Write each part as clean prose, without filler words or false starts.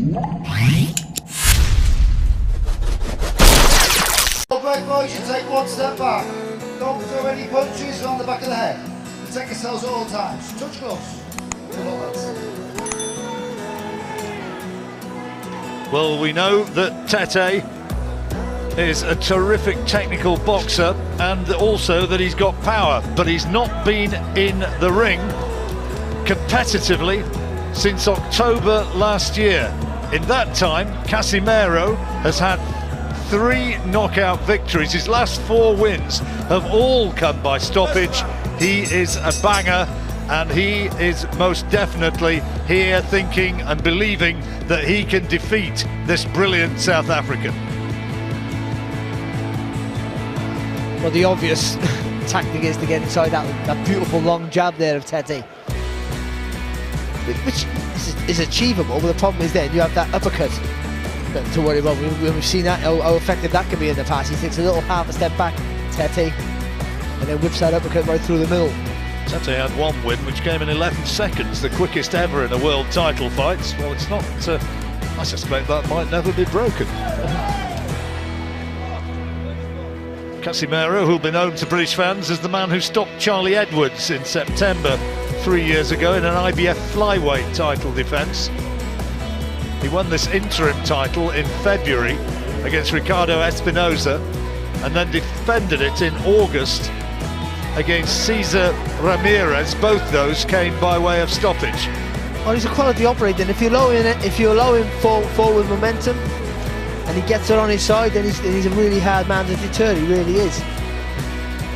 Break, boys, you take one step back. Don't throw any punches on the back of the head. Protect yourselves at all times. Touch gloves. Good luck, lads. Well, we know that Tete is a terrific technical boxer and also that he's got power, but he's not been in the ring competitively since October last year. In that time, Casimero has had 3 knockout victories. His last 4 wins have all come by stoppage. He is a banger, and he is most definitely here thinking and believing that he can defeat this brilliant South African. Well, the obvious tactic is to get inside that beautiful long jab there of Tete, which is achievable, but the problem is then you have that uppercut to worry about. We've seen that, how effective that can be in the past. He takes a little half a step back, Tete, and then whips that uppercut right through the middle. Tete had 1 win, which came in 11 seconds, the quickest ever in a world title fight. Well, it's not, I suspect that might never be broken. Casimero, who'll be known to British fans as the man who stopped Charlie Edwards in September 3 years ago in an IBF flyweight title defence. He won this interim title in February against Ricardo Espinosa and then defended it in August against Cesar Ramirez. Both those came by way of stoppage. Well, he's a quality operator, and if you allow him forward momentum and he gets it on his side, then he's a really hard man to deter. He really is.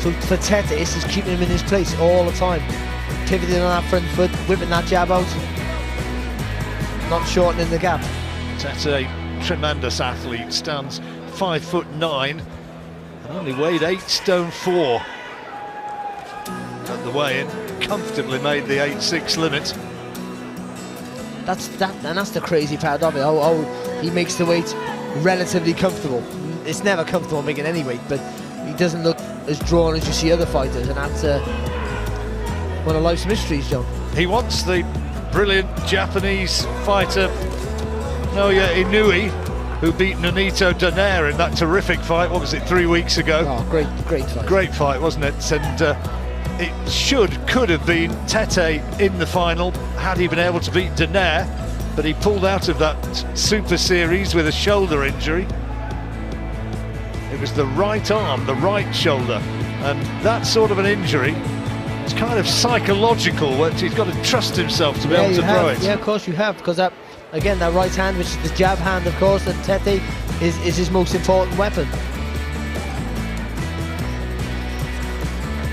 So for Tete, it's just keeping him in his place all the time, pivoting on that front foot, whipping that jab out, not shortening the gap. Tete, tremendous athlete, stands 5'9" and only weighed 8 stone 4 at the weigh-in. Comfortably made the 8'6" limit. That's the crazy part of it. How he makes the weight relatively comfortable. It's never comfortable making any weight, but he doesn't look as drawn as you see other fighters, and that's one of life's mysteries, John. He wants the brilliant Japanese fighter Naoya Inoue, who beat Nonito Donaire in that terrific fight. What was it, 3 weeks ago? Oh, great fight. Great fight, wasn't it? And it could have been Tete in the final had he been able to beat Donaire, but he pulled out of that Super Series with a shoulder injury. It was the right arm, the right shoulder, and that sort of an injury, it's kind of psychological. He's got to trust himself to be able to throw it. Yeah, of course you have, because that, again, that right hand, which is the jab hand, of course, that Tete is his most important weapon.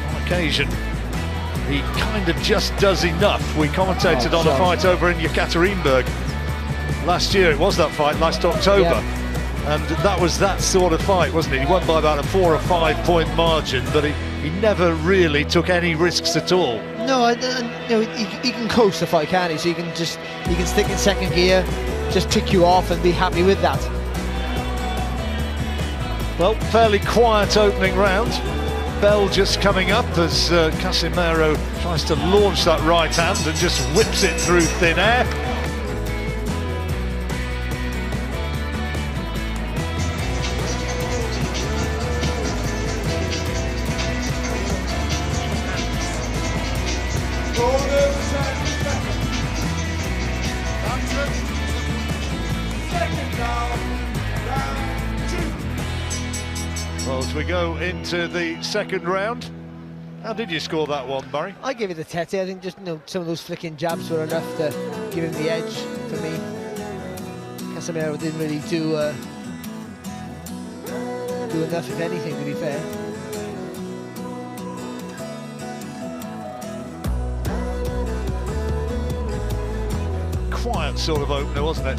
On occasion, he kind of just does enough. We commentated on a fight over in Yekaterinburg last year. It was that fight last October. Yeah. And that was that sort of fight, wasn't it? He won by about a 4 or 5 point margin, but he never really took any risks at all. No, he can coast the fight, can't he? So he can stick in second gear, just pick you off and be happy with that. Well, fairly quiet opening round. Bell just coming up as Casimero tries to launch that right hand and just whips it through thin air. Well, as we go into the second round, how did you score that one, Barry? I give it to Tete. I think just some of those flicking jabs were enough to give him the edge for me. Casimero didn't really do enough, if anything, to be fair. Quiet sort of opener, wasn't it?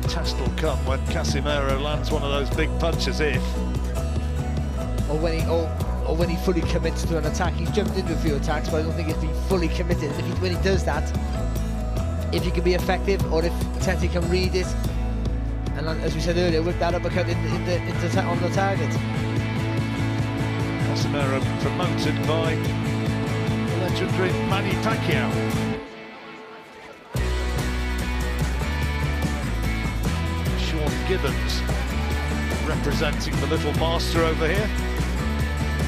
Test will come when Casimero lands one of those big punches, or when he fully commits to an attack. He's jumped into a few attacks, but I don't think he's been fully committed. When he does that, if he can be effective, or if Tete can read it, and as we said earlier, whip that uppercut on the target. Casimero promoted by legendary Manny Pacquiao. Sean Gibbons representing the little master over here.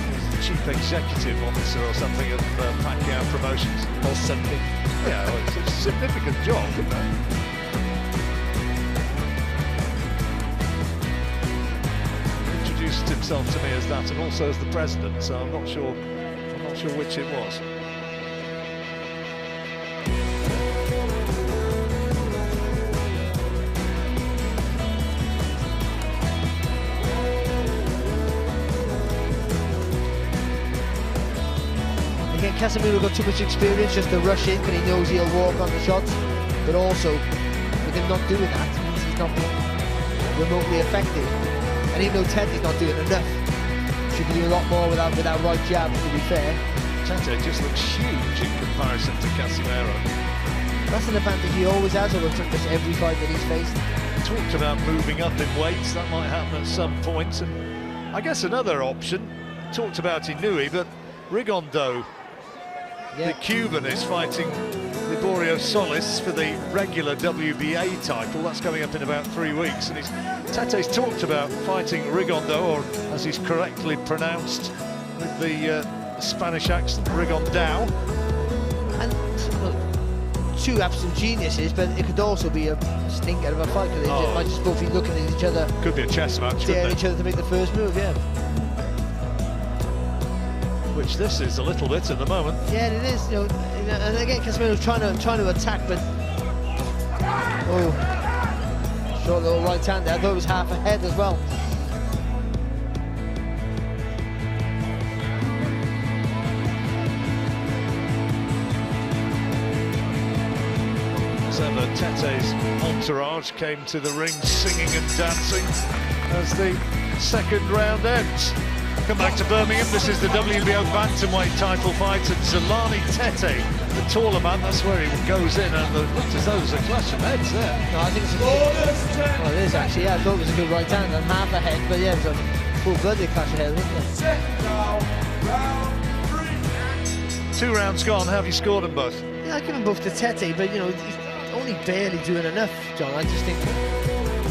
He's the chief executive officer or something of Pacquiao Promotions. Or something. Yeah, well, it's a significant job, you know. Introduced himself to me as that, and also as the president. So I'm not sure which it was. Again, Casimero got too much experience just to rush in because he knows he'll walk on the shots, but also with him not doing that means he's not being remotely effective. And even though Tete's not doing enough, should be doing a lot more without right jabs, to be fair. Tete just looks huge in comparison to Casimero. That's an advantage he always has over pretty much every fight that he's faced. Talked about moving up in weights, that might happen at some point, and I guess another option, talked about Inui, but Rigondeaux, the Cuban, is fighting Liborio Solis for the regular WBA title. That's coming up in about 3 weeks, and Tete's talked about fighting Rigondeaux, or as he's correctly pronounced with the Spanish accent, Rigondeaux. And well, two absolute geniuses, but it could also be a stinker of a fight, because they might just both be looking at each other. Could be a chess match, daring each other to make the first move, yeah. Which this is a little bit at the moment. Yeah, it is. You know, and again, Casimero's trying to attack, but short little right hand there. I thought it was half a head as well. As ever, Tete's entourage came to the ring singing and dancing as the second round ends. Come back to Birmingham. This is the WBO bantamweight title fight, and Zolani Tete, the taller man, that's where he goes in, and it looks as though there's a clash of heads there. No, I think it's a good... Well, it is actually, yeah, I thought it was a good right hand and half a head, but yeah, it was a full-blooded clash of heads, wasn't it? 2 rounds gone, how have you scored them both? Yeah, I give them both to Tete, but you know, he's only barely doing enough, John. I just think...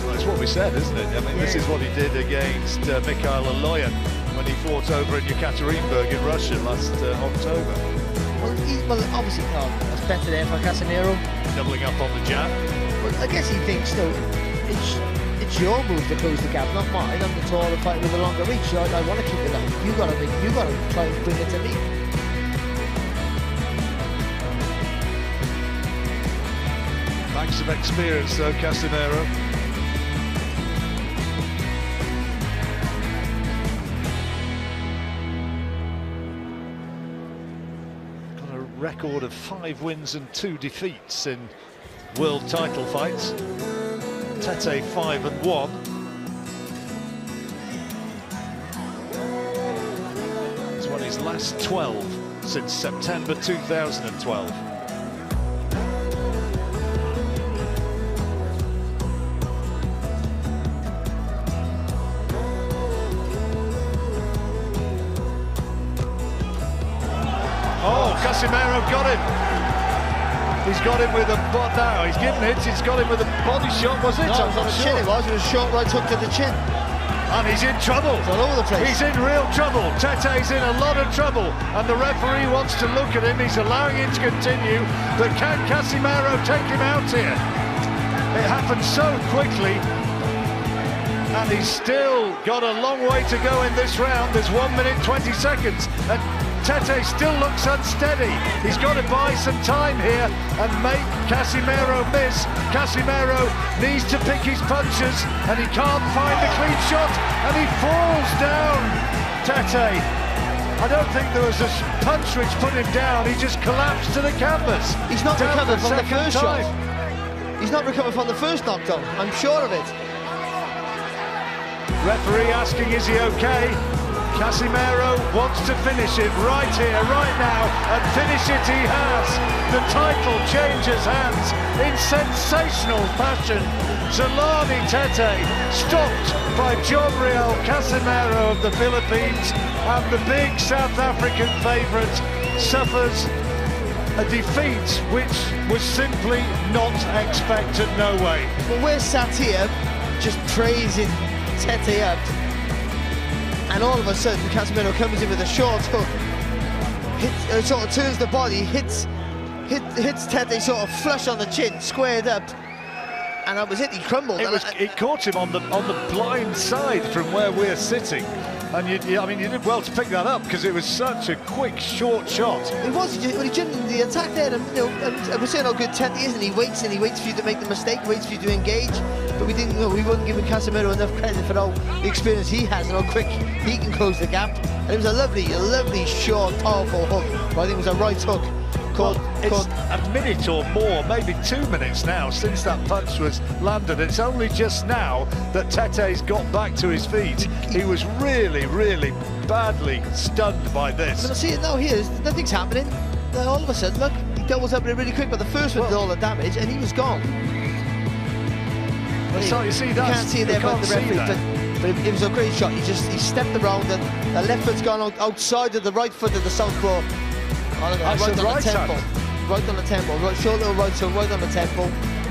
Well, it's what we said, isn't it? I mean, this is what he did against Mikhail Aloyan when he fought over in Yekaterinburg in Russia last October. Well, obviously, that's better there for Casimero. Doubling up on the jab. Well, I guess he thinks, no, it's your move to close the gap, not mine. I'm the taller fighter with a longer reach, so I want to keep it up. You got to try and bring it to me. Thanks of experience, though, Casimero. Record of 5 wins and 2 defeats in world title fights. Tete 5-1. He's won his last 12 since September 2012. Casimero got him. He's got him with a now. He's given it. He's got him with a body shot. Was it? No, it was on the chin. It was a short right hook to the chin. And he's in trouble. It's all over the place. He's in real trouble. Tete's in a lot of trouble, and the referee wants to look at him. He's allowing him to continue, but can Casimero take him out here? It happened so quickly, and he's still got a long way to go in this round. There's 1 minute 20 seconds, and Tete still looks unsteady. He's got to buy some time here and make Casimero miss. Casimero needs to pick his punches, and he can't find the clean shot, and he falls down. Tete, I don't think there was a punch which put him down. He just collapsed to the canvas. He's not recovered from the first time. shot. He's not recovered from the first knockdown, I'm sure of it. Referee asking, is he okay? Casimero wants to finish it right here, right now, and finish it he has. The title changes hands in sensational fashion. Zolani Tete stopped by Johnreil Casimero of the Philippines, and the big South African favourite suffers a defeat which was simply not expected, no way. Well, we're sat here just praising Tete up, and all of a sudden Casimero comes in with a short hook, sort of turns the body, hits Tete sort of flush on the chin, squared up, and that was it. He crumbled. It caught him on the blind side from where we're sitting. And I mean, you did well to pick that up because it was such a quick, short shot. It was. When he jumped into the attack there, and, you know, and we're saying how good Tete is, and he waits for you to make the mistake, waits for you to engage. But we didn't know. We weren't giving Casimero enough credit for all the experience he has and how quick he can close the gap. And it was a lovely, short, powerful hook. But I think it was a right hook. It's a minute or more, maybe 2 minutes now since that punch was landed. It's only just now that Tete's got back to his feet. He was really badly stunned by this. I'm going to see it now here. Nothing's happening. Then all of a sudden, look, he doubles up really quick, but the first one did all the damage and he was gone. So you see that? You can't see it there by the referee, but it was a great shot. He stepped around and the left foot's gone outside of the right foot of the southpaw. Right on the temple, right on the temple, short little right toe, right on the temple.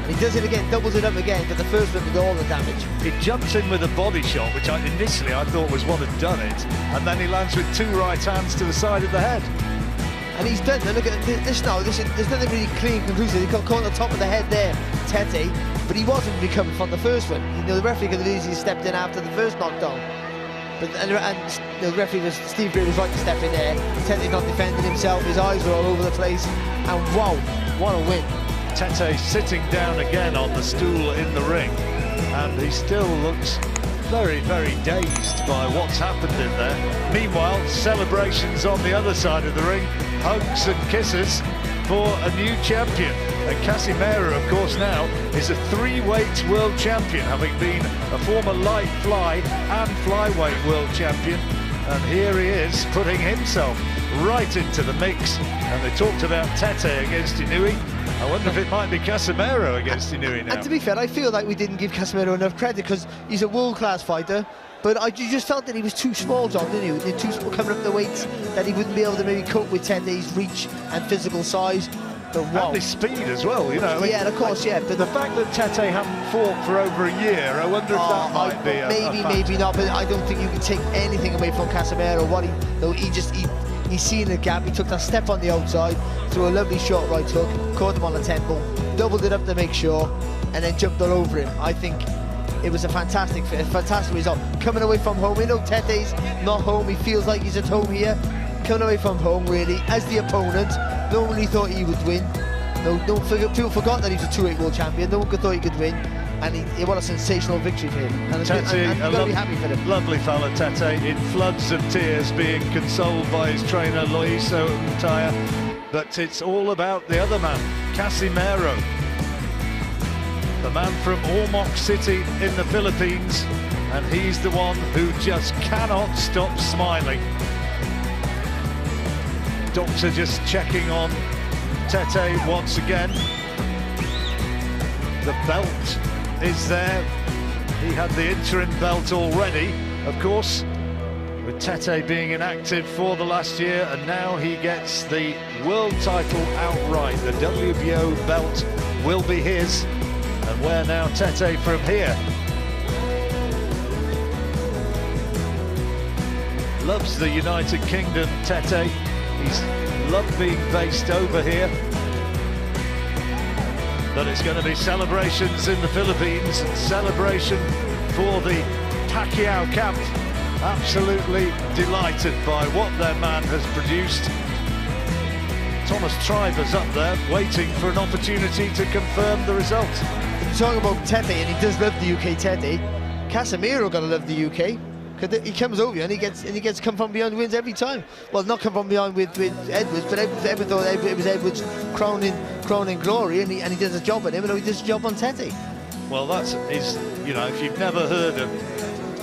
He does it again, doubles it up again, but the first one did all the damage. He jumps in with a body shot, which initially I thought was what had done it, and then he lands with 2 right hands to the side of the head. And he's done. Look at this now. There's nothing really clean, conclusive. He got caught on the top of the head there, Tete, but he wasn't recovering from the first one. You know, the referee could have easily stepped in after the first knockdown. But the referee Steve Gray was right to step in there. Tete's not defending himself. His eyes were all over the place. And wow, what a win! Tete sitting down again on the stool in the ring, and he still looks very dazed by what's happened in there. Meanwhile, celebrations on the other side of the ring, hugs and kisses for a new champion. And Casimero, of course, now is a 3-weight world champion, having been a former light fly and flyweight world champion. And here he is, putting himself right into the mix. And they talked about Tete against Inoue. I wonder if it might be Casimero against Inoue now. And to be fair, I feel like we didn't give Casimero enough credit because he's a world-class fighter. But you just felt that he was too small, John, didn't you? Too small, coming up the weights, that he wouldn't be able to maybe cope with Tete's reach and physical size. But wow. And his speed as well, you know. Yeah, of course, yeah. But the fact that Tete hadn't fought for over a year, I wonder if that might be maybe not. But I don't think you can take anything away from Casimero. He's seen the gap. He took that step on the outside, threw a lovely short right hook, caught him on the temple, doubled it up to make sure, and then jumped all over him. I think it was a fantastic result. Coming away from home, you know, Tete's not home. He feels like he's at home here. Coming away from home, really, as the opponent. No one really thought he would win. People forgot that he's a 2-weight world champion. No one thought he could win. And what a sensational victory for him. And I'm very happy for him. Lovely fella, Tete, in floods of tears, being consoled by his trainer, Loiso Mutaya. But it's all about the other man, Casimero. The man from Ormoc City in the Philippines. And he's the one who just cannot stop smiling. Doctor just checking on Tete once again. The belt is there. He had the interim belt already, of course, with Tete being inactive for the last year, and now he gets the world title outright. The WBO belt will be his. And where now Tete from here? Loves the United Kingdom, Tete. He's loved being based over here. But it's going to be celebrations in the Philippines, and celebration for the Pacquiao camp. Absolutely delighted by what their man has produced. Thomas Triber's up there, waiting for an opportunity to confirm the result. You're talking about Tete, and he does love the UK, Tete. Casimero gotta love the UK. Because he comes over and he gets come from behind wins every time. Well, not come from behind with Edwards, but everyone thought it was Edwards' crowning glory, and he does a job on him, and he does a job on Tete. Well, you know, if you've never heard of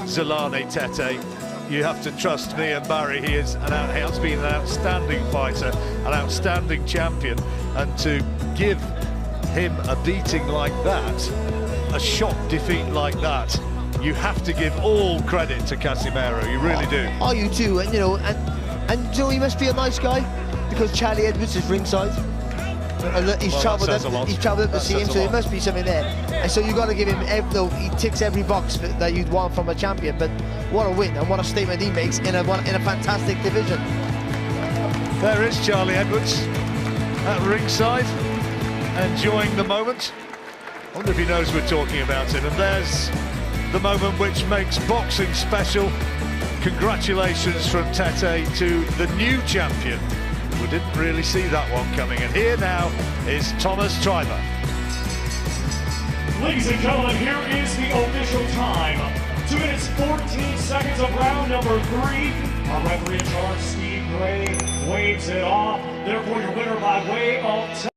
Zolani Tete, you have to trust me and Barry. He has been an outstanding fighter, an outstanding champion, and to give him a beating like that, a shock defeat like that, you have to give all credit to Casimero. You really do. Oh, you do, and you know, and you know, he must be a nice guy because Charlie Edwards is ringside. He's Well, travelled that says a lot. up to That see says him, a so there lot. must be something there. And so you've got to give him, he ticks every box that you'd want from a champion. But what a win and what a statement he makes in a fantastic division. There is Charlie Edwards at ringside, enjoying the moment. I wonder if he knows we're talking about him. And there's the moment which makes boxing special. Congratulations from Tete to the new champion. We didn't really see that one coming. And here now is Thomas Treiber. Ladies and gentlemen, here is the official time. 2 minutes, 14 seconds of round number 3. Our referee in charge, Steve Gray, waves it off. Therefore, your winner by way of